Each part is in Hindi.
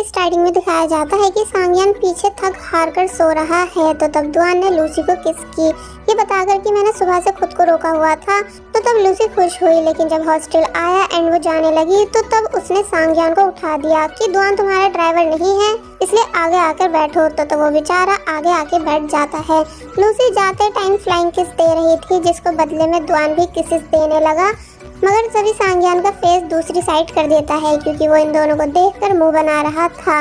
की स्टार्टिंग में दिखाया जाता है कि सांगयान पीछे थक हार कर सो रहा है। तो तब दुआन ने लूसी को किस की, ये बताकर कि मैंने सुबह से खुद को रोका हुआ था। तो तब लूसी खुश हुई, लेकिन जब हॉस्टल आया एंड वो जाने लगी तो तब उसने सांगयान को उठा दिया कि दुआन तुम्हारा ड्राइवर नहीं है, इसलिए आगे आकर बैठो। तो वो बेचारा आगे आके बैठ जाता है। लूसी जाते टाइम फ्लाइंग किस दे रही थी, जिसको बदले में दुआन भी किसेस देने लगा, मगर तभी सांगयान का फेस दूसरी साइड कर देता है क्योंकि वो इन दोनों को देखकर मुंह बना रहा था।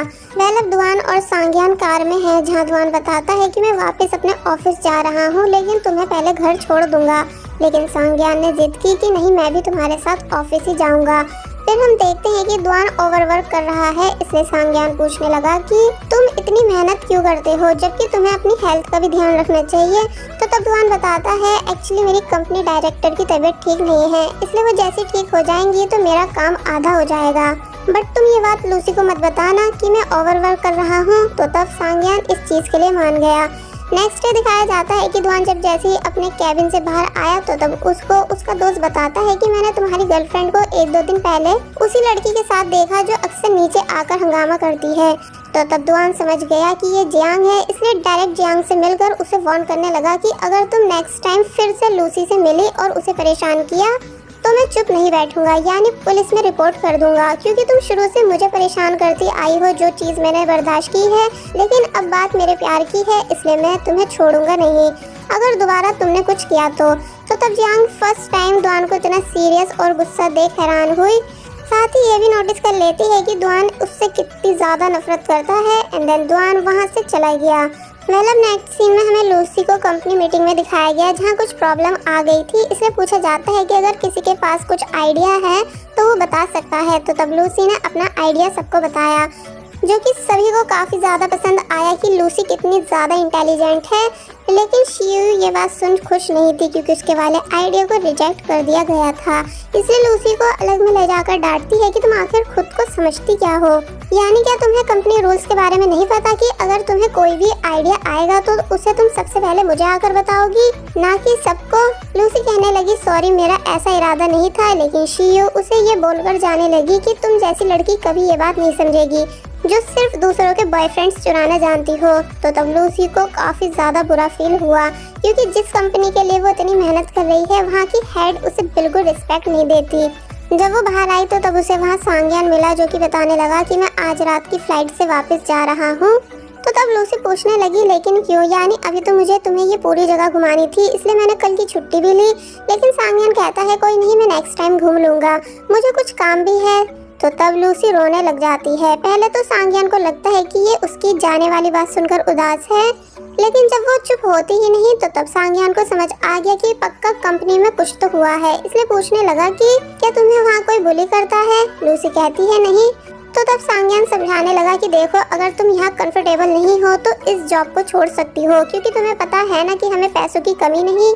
अब दुआन और सांगयान कार में है, जहां दुआन बताता है कि मैं वापस अपने ऑफिस जा रहा हूं, लेकिन तुम्हें पहले घर छोड़ दूंगा। लेकिन सांगयान ने जिद की कि नहीं, मैं भी तुम्हारे साथ ऑफिस ही जाऊंगा। फिर हम देखते हैं कि दुआन ओवरवर्क कर रहा है, इसलिए सांगयान पूछने लगा कि तुम इतनी मेहनत क्यों करते हो जबकि तुम्हें अपनी हेल्थ का भी ध्यान रखना चाहिए। तो तब दुआन बताता है एक्चुअली मेरी कंपनी डायरेक्टर की तबीयत ठीक नहीं है, इसलिए वो जैसे ठीक हो जाएंगी तो मेरा काम आधा हो जाएगा। बट तुम ये बात लूसी को मत बताना कि मैं ओवरवर्क कर रहा हूँ। तो तब सांगयान इस चीज के लिए मान गया। नेक्स्ट डे दिखाया जाता है कि दुआन जब जैसे ही अपने कैबिन से बाहर आया तो तब उसको उसका दोस्त बताता है कि मैंने तुम्हारी गर्लफ्रेंड को 1-2 दिन पहले उसी लड़की के साथ देखा जो अक्सर नीचे आकर हंगामा करती है। तो तब दुआन समझ गया कि ये जियांग है, इसलिए डायरेक्ट जियांग से मिलकर उसे वार्न करने लगा कि अगर तुम नेक्स्ट टाइम फिर से लूसी से मिली और उसे परेशान किया तो मैं चुप नहीं बैठूंगा, यानी पुलिस में रिपोर्ट कर दूंगा, क्योंकि तुम शुरू से मुझे परेशान करती आई हो, जो चीज़ मैंने बर्दाश्त की है, लेकिन अब बात मेरे प्यार की है, इसलिए मैं तुम्हें छोड़ूंगा नहीं अगर दोबारा तुमने कुछ किया तो। तब जियांग फर्स्ट टाइम दुआन को इतना सीरियस और गुस्सा देख हैरान हुई। साथ ही ये भी नोटिस कर लेती है कि दुआन उससे कितनी ज़्यादा नफरत करता है। एंड देन दुआन वहाँ से चला गया। नेक्स्ट सीन में हमें लूसी को कंपनी मीटिंग में दिखाया गया, जहाँ कुछ प्रॉब्लम आ गई थी, इसलिए पूछा जाता है कि अगर किसी के पास कुछ आइडिया है तो वो बता सकता है। तो तब लूसी ने अपना आइडिया सबको बताया, जो कि सभी को काफ़ी ज़्यादा पसंद आया कि लूसी कितनी ज़्यादा इंटेलिजेंट है। लेकिन शियू ये बात सुन खुश नहीं थी क्योंकि उसके वाले आइडिया को रिजेक्ट कर दिया गया था, इसलिए लूसी को अलग में ले जाकर डांटती है कि तुम आखिर खुद को समझती क्या हो, यानी क्या तुम्हें कंपनी रूल्स के बारे में नहीं पता कि अगर तुम्हें कोई भी आइडिया आएगा तो उसे तुम सबसे पहले मुझे आकर बताओगी, ना कि सबको। लूसी कहने लगी सॉरी, मेरा ऐसा इरादा नहीं था, लेकिन शियू उसे ये बोलकर जाने लगी कि तुम जैसी लड़की कभी ये बात नहीं समझेगी जो सिर्फ दूसरों के बॉयफ्रेंड्स चुराना जानती हो। तो तब लूसी को काफ़ी ज़्यादा बुरा फील हुआ क्योंकि जिस कंपनी के लिए वो इतनी मेहनत कर रही है वहाँ की हेड उसे बिल्कुल रिस्पेक्ट नहीं देती। जब वो बाहर आई तो तब उसे वहाँ सांगयान मिला, जो कि बताने लगा कि मैं आज रात की फ्लाइट से वापस जा रहा हूँ। तो तब लूसी पूछने लगी लेकिन क्यों, यानी अभी तो मुझे तुम्हें ये पूरी जगह घुमानी थी, इसलिए मैंने कल की छुट्टी भी ली। लेकिन सांगयान कहता है कोई नहीं, मैं नेक्स्ट टाइम घूम लूँगा, मुझे कुछ काम भी है। तो तब लूसी रोने लग जाती है। पहले तो सांगयान को लगता है कि ये उसकी जाने वाली बात सुनकर उदास है, लेकिन जब वो चुप होती ही नहीं तो तब सांगयान को समझ आ गया कि पक्का कंपनी में कुछ तो हुआ है, इसलिए पूछने लगा कि क्या तुम्हें वहाँ कोई बुली करता है। लूसी कहती है नहीं। तो तब सांगयान समझाने लगा कि देखो, अगर तुम यहाँ कंफर्टेबल नहीं हो तो इस जॉब को छोड़ सकती हो, क्योंकि तुम्हें पता है ना कि हमें पैसों की कमी नहीं,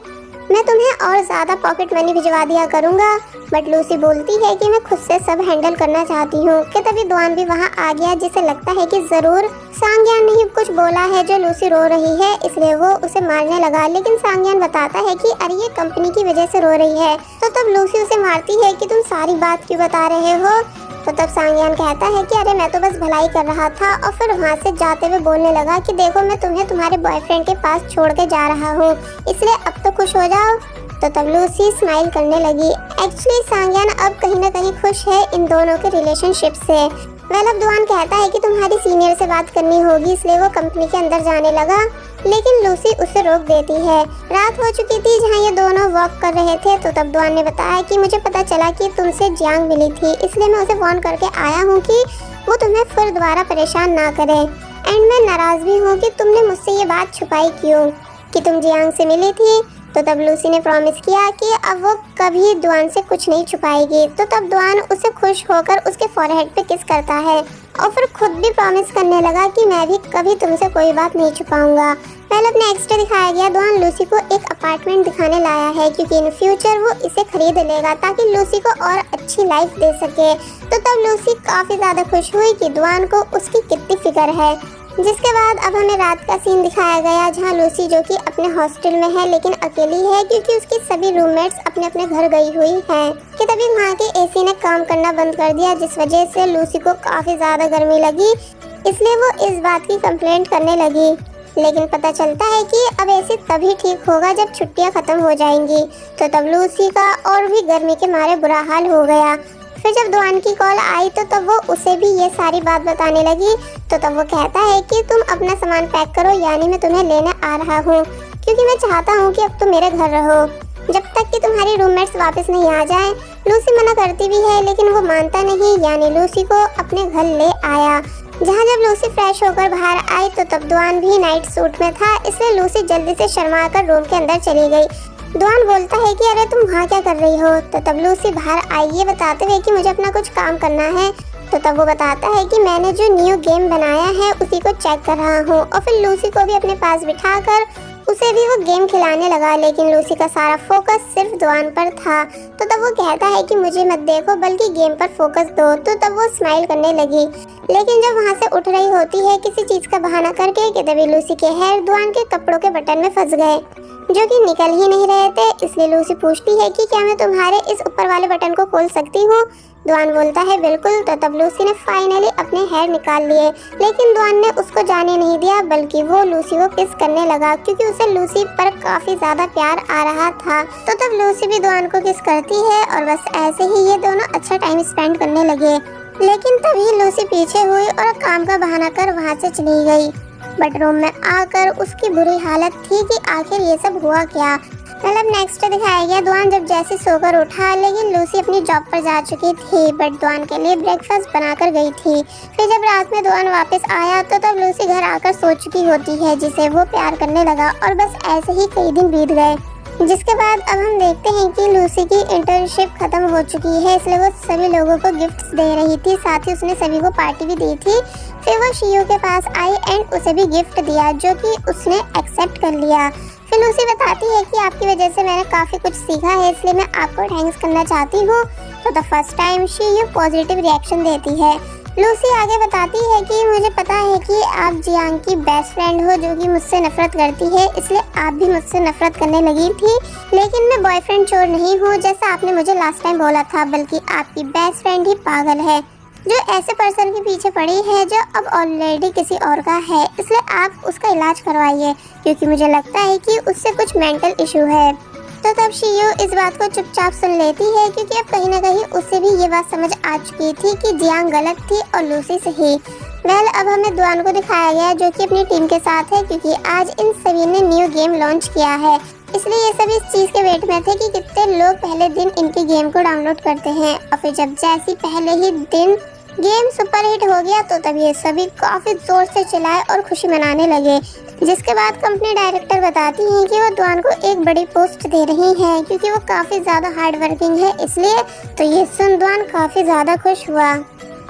मैं तुम्हें और ज़्यादा पॉकेट मनी भिजवा दिया करूँगा। बट लूसी बोलती है कि मैं खुद से सब हैंडल करना चाहती हूँ। कि तभी दुआन भी वहाँ आ गया, जिसे लगता है कि ज़रूर सांगयान ने ही कुछ बोला है जो लूसी रो रही है, इसलिए वो उसे मारने लगा। लेकिन सांगयान बताता है कि अरे ये कंपनी की वजह से रो रही है। तो तब लूसी उसे मारती है कि तुम सारी बात क्यों बता रहे हो। तो तब सांगयान कहता है कि अरे मैं तो बस भलाई कर रहा था, और फिर वहाँ से जाते हुए बोलने लगा कि देखो, मैं तुम्हें तुम्हारे बॉयफ्रेंड के पास छोड़ के जा रहा हूँ, इसलिए अब तो खुश हो जाओ। तो तब लूसी स्माइल करने लगी। एक्चुअली सांगयान अब कहीं ना कहीं खुश है इन दोनों के रिलेशनशिप से। अब दुआन कहता है कि तुम्हारी सीनियर से बात करनी होगी, इसलिए वो कंपनी के अंदर जाने लगा, लेकिन लूसी उसे रोक देती है। रात हो चुकी थी जहाँ ये दोनों वॉक कर रहे थे। तो तब दुआन ने बताया कि मुझे पता चला कि तुमसे जियांग मिली थी, इसलिए मैं उसे फोन करके आया हूँ कि वो तुम्हें फिर दोबारा परेशान ना करे। एंड मैं नाराज भी हूँ कि तुमने मुझसे ये बात छुपाई क्यों कि तुम जियांग से मिली थी। तो तब लूसी ने प्रॉमिस किया कि अब वो कभी दुआन से कुछ नहीं छुपाएगी। तो तब दुआन उसे खुश होकर उसके फॉरहेड पे किस करता है और फिर खुद भी प्रॉमिस करने लगा कि मैं भी कभी तुमसे कोई बात नहीं छुपाऊंगा। अब नेक्स्ट डे दिखाया गया, दुआन लूसी को एक अपार्टमेंट दिखाने लाया है क्योंकि इन फ्यूचर वो इसे खरीद लेगा ताकि लूसी को और अच्छी लाइफ दे सके। तो तब लूसी काफ़ी ज़्यादा खुश हुई कि दुआन को उसकी कितनी फिक्र है। जिसके बाद अब हमें रात का सीन दिखाया गया जहां लूसी जो कि अपने हॉस्टल में है लेकिन अकेली है क्योंकि उसकी सभी रूममेट्स अपने अपने घर गई हुई हैं कि तभी वहां के एसी ने काम करना बंद कर दिया, जिस वजह से लूसी को काफी ज्यादा गर्मी लगी, इसलिए वो इस बात की कंप्लेंट करने लगी। लेकिन पता चलता है कि अब एसी तभी ठीक होगा जब छुट्टियां खत्म हो जाएंगी। तो तब लूसी का और भी गर्मी के मारे बुरा हाल हो गया। फिर जब दुआन की कॉल आई तो तब वो उसे भी ये सारी बात बताने लगी। तो तब वो कहता है कि तुम अपना सामान पैक करो, यानी मैं तुम्हें लेने आ रहा हूँ क्योंकि मैं चाहता हूँ कि अब तुम मेरे घर रहो जब तक कि तुम्हारी रूममेट्स वापस नहीं आ जाएं। लूसी मना करती भी है लेकिन वो मानता नहीं, यानी लूसी को अपने घर ले आया। जहाँ जब लूसी फ्रेश होकर बाहर आई तो तब दुआन भी नाइट सूट में था, इसलिए लूसी जल्दी से शर्मा कर रूम के अंदर चली गई। दुआन बोलता है कि अरे तुम वहाँ क्या कर रही हो। तो तब लूसी बाहर आई ये बताते हुए कि मुझे अपना कुछ काम करना है। तो तब वो बताता है कि मैंने जो न्यू गेम बनाया है उसी को चेक कर रहा हूँ, और फिर लूसी को भी अपने पास बिठाकर उसे भी वो गेम खिलाने लगा। लेकिन लूसी का सारा फोकस सिर्फ दुआन पर था। तो तब वो कहता है कि मुझे मत देखो बल्कि गेम पर फोकस दो। तो तब वो स्माइल करने लगी, लेकिन जब वहाँ से उठ रही होती है किसी चीज का बहाना करके कि तभी लूसी के हेयर दुआन के कपड़ों के बटन में फंस गए जो कि निकल ही नहीं रहे थे। इसलिए लूसी पूछती है कि क्या मैं तुम्हारे इस ऊपर वाले बटन को खोल सकती हूँ। दुआन बोलता है बिल्कुल। तो तब लूसी ने फाइनली अपने हेयर निकाल लिए, लेकिन दुआन ने उसको जाने नहीं दिया बल्कि वो लूसी को किस करने लगा क्योंकि उसे लूसी पर काफी ज्यादा प्यार आ रहा था। तो तब लूसी भी दुआन को किस करती है और बस ऐसे ही ये दोनों अच्छा टाइम स्पेंड करने लगे। लेकिन तभी लूसी पीछे हुई और काम का बहाना कर वहाँ से चली गई। बट रूम में आकर उसकी बुरी हालत थी कि आखिर ये सब हुआ क्या। मतलब नेक्स्ट दिखाया गया दुआन जब जैसे सोकर उठा, लेकिन लूसी अपनी जॉब पर जा चुकी थी बट दुआन के लिए ब्रेकफास्ट बनाकर गई थी। फिर जब रात में दुआन वापस आया तो तब लूसी घर आकर सो चुकी होती है जिसे वो प्यार करने लगा, और बस ऐसे ही कई दिन बीत गए। जिसके बाद अब हम देखते हैं कि लूसी की इंटर्नशिप खत्म हो चुकी है, इसलिए वो सभी लोगों को गिफ्ट्स दे रही थी, साथ ही उसने सभी को पार्टी भी दी थी। फिर वो शियू के पास आई एंड उसे भी गिफ्ट दिया जो कि उसने एक्सेप्ट कर लिया। फिर लूसी बताती है कि आपकी वजह से मैंने काफ़ी कुछ सीखा है, इसलिए मैं आपको थैंक्स करना चाहती हूँ। तो द फर्स्ट टाइम शियू पॉजिटिव रिएक्शन देती है। लूसी आगे बताती है कि मुझे पता है कि आप जियांग की बेस्ट फ्रेंड हो जो कि मुझसे नफरत करती है, इसलिए आप भी मुझसे नफरत करने लगी थी, लेकिन मैं बॉयफ्रेंड चोर नहीं हूँ जैसा आपने मुझे लास्ट टाइम बोला था, बल्कि आपकी बेस्ट फ्रेंड ही पागल है जो ऐसे पर्सन के पीछे पड़ी है जो अब ऑलरेडी किसी और का है, इसलिए आप उसका इलाज करवाइए क्योंकि मुझे लगता है कि उससे कुछ मेंटल इशू है। तो तब शियू इस बात को चुपचाप सुन लेती है क्योंकि अब कहीं ना कहीं उसे भी ये बात समझ आ चुकी थी कि जियांग गलत थी और लूसी सही। वेल अब हमें दुआन को दिखाया गया जो कि अपनी टीम के साथ है क्योंकि आज इन सभी ने न्यू गेम लॉन्च किया है, इसलिए ये सब इस चीज़ के वेट में थे कि कितने लोग पहले दिन इनकी गेम को डाउनलोड करते हैं। और फिर जब जैसी पहले ही दिन गेम सुपर हिट हो गया तो तब ये सभी काफ़ी ज़ोर से चिल्लाए और खुशी मनाने लगे। जिसके बाद कंपनी डायरेक्टर बताती हैं कि वो दुआन को एक बड़ी पोस्ट दे रही हैं क्योंकि वो काफ़ी ज़्यादा हार्ड वर्किंग है, इसलिए तो ये सुन दुआन काफ़ी ज़्यादा खुश हुआ।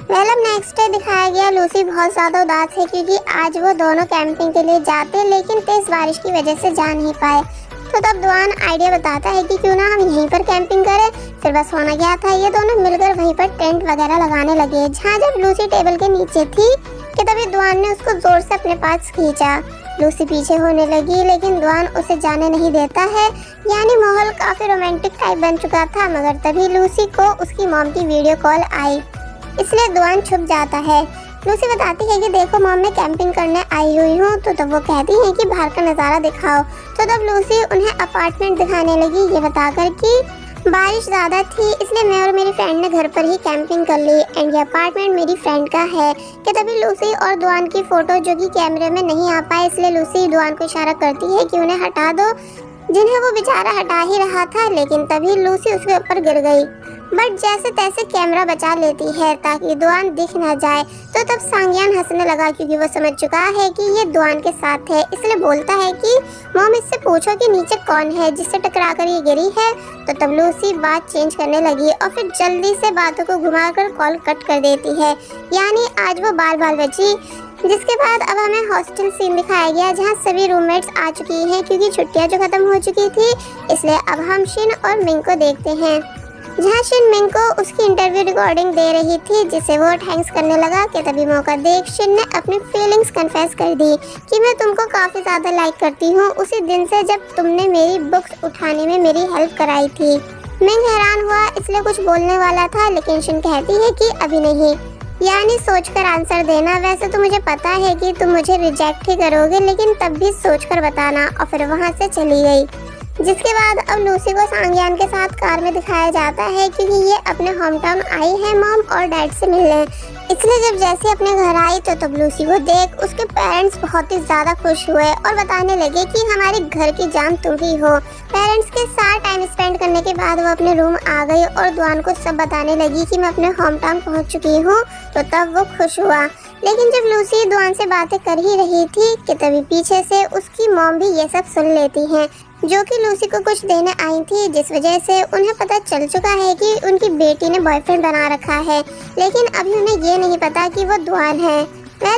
वेल अब नेक्स्ट डे दिखाया गया लूसी बहुत ज़्यादा उदास है क्योंकि आज वो दोनों कैंपिंग के लिए जाते लेकिन तेज़ बारिश की वजह से जा नहीं पाए। तो तब दुआन आइडिया बताता है कि क्यों ना हम यहीं पर कैंपिंग करें। फिर बस होना क्या था, ये दोनों मिलकर वहीं पर टेंट वगैरह लगाने लगे। जहाँ जब लूसी टेबल के नीचे थी कि तभी दुआन ने उसको जोर से अपने पास खींचा। लूसी पीछे होने लगी लेकिन दुआन उसे जाने नहीं देता है, यानी माहौल काफ़ी रोमांटिक टाइप बन चुका था। मगर तभी लूसी को उसकी मॉम की वीडियो कॉल आई, इसलिए दुआन छुप जाता है। लूसी बताती है कि देखो मॉम, मैं कैंपिंग करने आई हुई हूँ। तो तब वो कहती है कि बाहर का नज़ारा दिखाओ। तो तब लूसी उन्हें अपार्टमेंट दिखाने लगी ये बताकर कि बारिश ज़्यादा थी इसलिए मैं और मेरी फ्रेंड ने घर पर ही कैंपिंग कर ली एंड ये अपार्टमेंट मेरी फ्रेंड का है। कि तभी लूसी और दुआन की फ़ोटो जो कि कैमरे में नहीं आ पाए, इसलिए लूसी दुआन को इशारा करती है कि उन्हें हटा दो, जिन्हें वो बेचारा हटा ही रहा था। लेकिन तभी लूसी उसके ऊपर गिर गई बट जैसे तैसे कैमरा बचा लेती है ताकि दुआन दिख न जाए। तो तब सांगियान हंसने लगा क्योंकि वो समझ चुका है कि ये दुआन के साथ है, इसलिए बोलता है कि मॉम इससे पूछो कि नीचे कौन है जिससे टकरा कर ये गिरी है। तो तब लूसी बात चेंज करने लगी और फिर जल्दी से बातों को घुमाकर कॉल कट कर देती है, यानी आज वो बाल बाल बची। जिसके बाद अब हमें हॉस्टल सीन दिखाया गया जहाँ सभी रूममेट्स आ चुकी हैं क्योंकि छुट्टियाँ जो खत्म हो चुकी थी, इसलिए अब हम शिन और मिंग को देखते हैं। जहाँ शिन मिंग को उसकी इंटरव्यू रिकॉर्डिंग दे रही थी, जिसे वो थैंक्स करने लगा कि तभी मौका देख शिन ने अपनी फीलिंग्स कन्फेस कर दी कि मैं तुमको काफ़ी ज़्यादा लाइक करती हूँ, उसी दिन से जब तुमने मेरी बुक्स उठाने में मेरी हेल्प कराई थी। मिंग हैरान हुआ, इसलिए कुछ बोलने वाला था, लेकिन शिन कहती है कि अभी नहीं, यानी सोचकर आंसर देना। वैसे तो मुझे पता है कि तुम मुझे रिजेक्ट ही करोगे, लेकिन तब भी सोचकर बताना। और फिर वहाँ से चली गई। जिसके बाद अब लूसी को सांगयान के साथ कार में दिखाया जाता है, क्योंकि ये अपने होम टाउन आई है मॉम और डैड से मिलने। इसलिए जब जैसे अपने घर आई तो तब लूसी को देख उसके पेरेंट्स बहुत ही ज़्यादा खुश हुए और बताने लगे कि हमारे घर की जान तुम ही हो। पेरेंट्स के साथ टाइम स्पेंड करने के बाद वो अपने रूम आ गई और दुआन को सब बताने लगी कि मैं अपने होम टाउन पहुँच चुकी हूँ। तो तब वो खुश हुआ। लेकिन जब लूसी दुआन से बातें कर ही रही थी कि तभी पीछे से उसकी मॉम भी ये सब सुन लेती हैं, जो कि लूसी को कुछ देने आई थी, जिस वजह से उन्हें पता चल चुका है कि उनकी बेटी ने बॉयफ्रेंड बना रखा है। लेकिन अभी उन्हें ये नहीं पता कि वो दुआन है।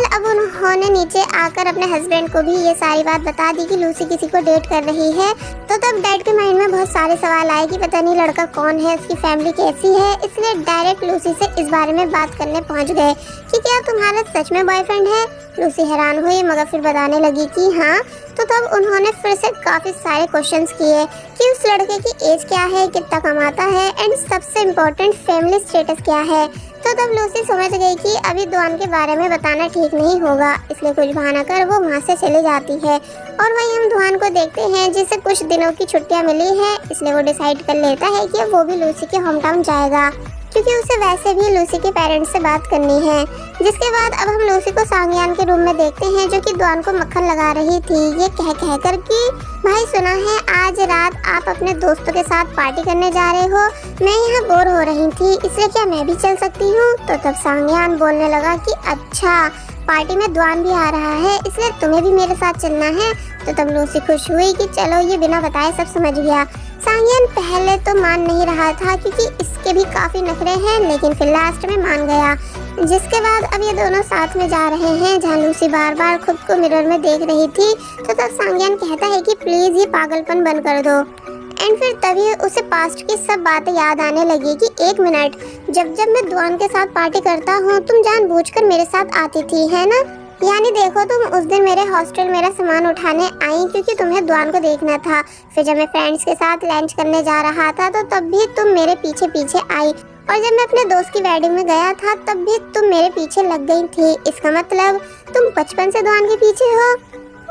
अब उन्होंने नीचे आकर अपने हस्बैंड को भी ये सारी बात बता दी कि लूसी किसी को डेट कर रही है। तो तब डैड के माइंड में बहुत सारे सवाल आए कि पता नहीं लड़का कौन है, उसकी फैमिली कैसी है। इसलिए डायरेक्ट लूसी से इस बारे में बात करने पहुंच गए कि क्या तुम्हारा सच में बॉयफ्रेंड है। लूसी हैरान हुई, मगर फिर बताने लगी कि हाँ। तो तब उन्होंने फिर से काफ़ी सारे क्वेश्चंस किए कि उस लड़के की एज क्या है, कितना कमाता है, एंड सबसे इम्पोर्टेंट फैमिली स्टेटस क्या है। तो तब लूसी समझ गई कि अभी दुआन के बारे में बताना ठीक नहीं होगा, इसलिए कुछ बहाना कर वो वहाँ से चली जाती है। और वहीं हम दुआन को देखते हैं, जिसे कुछ दिनों की छुट्टियाँ मिली हैं, इसलिए वो डिसाइड कर लेता है कि वो भी लूसी के होम टाउन जाएगा, क्योंकि उसे वैसे भी लूसी के पेरेंट्स से बात करनी है। जिसके बाद अब हम लूसी को सांगयान के रूम में देखते हैं, जो कि दुआन को मक्खन लगा रही थी, ये कह कर कि भाई सुना है आज रात आप अपने दोस्तों के साथ पार्टी करने जा रहे हो, मैं यहाँ बोर हो रही थी, इसलिए क्या मैं भी चल सकती हूँ। तो तब सांगयान बोलने लगा कि अच्छा, पार्टी में दुआन भी आ रहा है, इसलिए तुम्हें भी मेरे साथ चलना है। तो तब लूसी खुश हुई कि चलो, ये बिना बताए सब समझ गया। सांगयान पहले तो मान नहीं रहा था, क्योंकि इसके भी काफ़ी नखरे हैं, लेकिन फिर लास्ट में मान गया। जिसके बाद अब ये दोनों साथ में जा रहे हैं, जहाँ लूसी बार बार खुद को मिरर में देख रही थी। तो तब सांगयान कहता है कि प्लीज़ ये पागलपन बंद कर दो। एंड फिर तभी उसे पास्ट की सब बातें याद आने लगी कि एक मिनट, जब मैं दुआन के साथ पार्टी करता हूँ तुम जानबूझकर मेरे साथ आती थी, है ना। यानी देखो, तुम उस दिन मेरे हॉस्टल मेरा सामान उठाने आई क्योंकि तुम्हें दुआन को देखना था। फिर जब मैं फ्रेंड्स के साथ लंच करने जा रहा था तो तब भी तुम मेरे पीछे पीछे आई, और जब मैं अपने दोस्त की वेडिंग में गया था तब भी तुम मेरे पीछे लग गई थी। इसका मतलब तुम बचपन से दुआन के पीछे हो,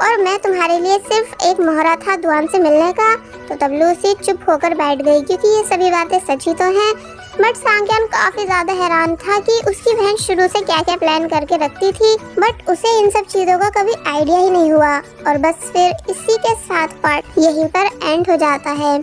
और मैं तुम्हारे लिए सिर्फ एक मोहरा था दुआन से मिलने का। तो तब लूसी चुप होकर बैठ गई, क्योंकि ये सभी बातें सच ही तो हैं। बट सांगयान काफी ज्यादा हैरान था कि उसकी बहन शुरू से क्या क्या प्लान करके रखती थी, बट उसे इन सब चीजों का कभी आइडिया ही नहीं हुआ। और बस फिर इसी के साथ पार्ट यहीं पर एंड हो जाता है।